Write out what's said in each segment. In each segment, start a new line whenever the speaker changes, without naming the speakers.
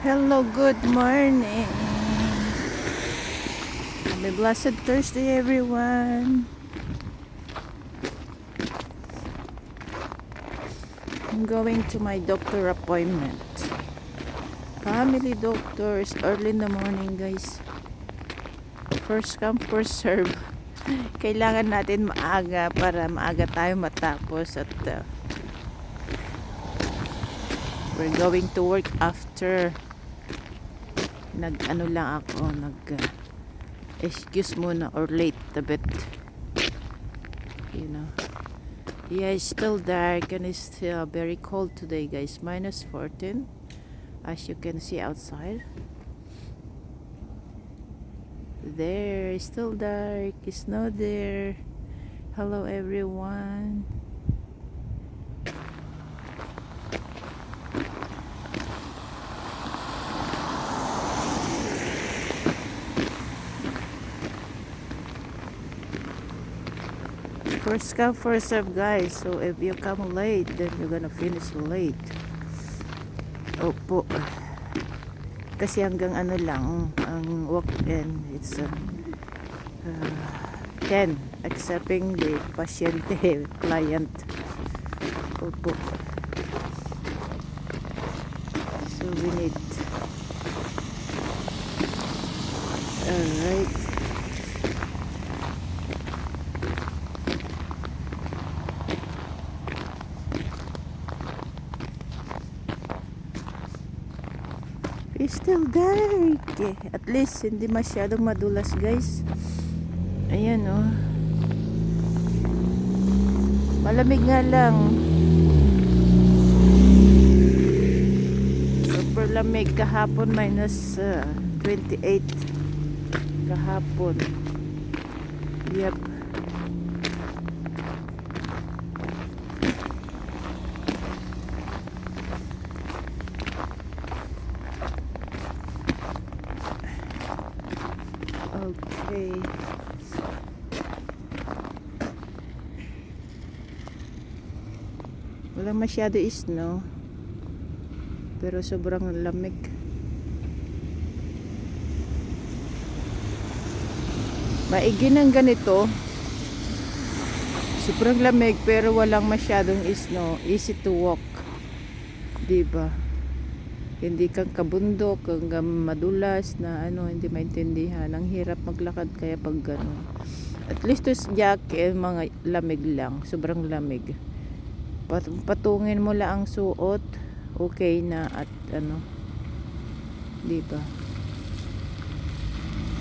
Hello, good morning. Happy blessed Thursday, everyone. I'm going to my doctor appointment. Family doctors, early in the morning, guys. First come, first serve. Kailangan natin maaga para maaga tayo matapos at we're going to work after. Nag-ano lang ako, excuse muna or late a bit. You know. Yeah, it's still dark and it's still very cold today, guys. -14, as you can see outside. There, it's still dark. It's not there. Hello, everyone. First come, first serve, guys. So if you come late, then you're gonna finish late. Opo. Kasi hanggang ano lang ang walk-in, it's 10, accepting the pasyente, client. Opo. So we need alright. It's still dark. At least hindi masyadong madulas, guys. Ayan, oh. Malamig nga lang. Super lamig. Kahapon -28. Kahapon. Yep. Okay. Wala masyado snow. Pero sobrang lamig. Maigi ng ganito. Sobrang lamig pero walang masyadong snow. Easy to walk. Diba? Hindi kang kabundok, hanggang madulas na hindi maintindihan. Ang hirap maglakad kaya pag gano'n. At least to jacket, mga lamig lang. Sobrang lamig. Patungin mo lang ang suot, okay na at diba?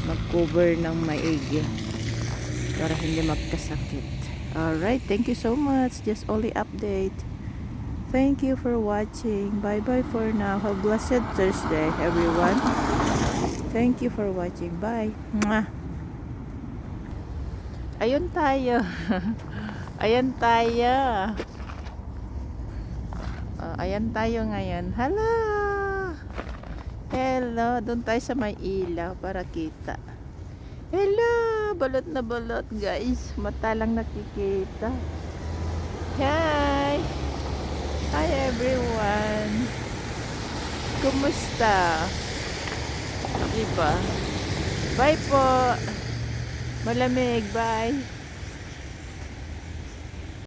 Mag-cover ng maigi para hindi magkasakit. Alright, thank you so much. Just only update. Thank you for watching. Bye-bye for now. Have a blessed Thursday, everyone. Thank you for watching. Bye. Mwah. Ayun tayo. Ayan tayo. Ayan tayo ngayon. Hello. Hello. Doon tayo sa may ilaw para kita. Hello. Balot na balot, guys. Mata lang nakikita. Hi. Hi everyone. Kumusta? Diba? Bye po. Malamig. Bye.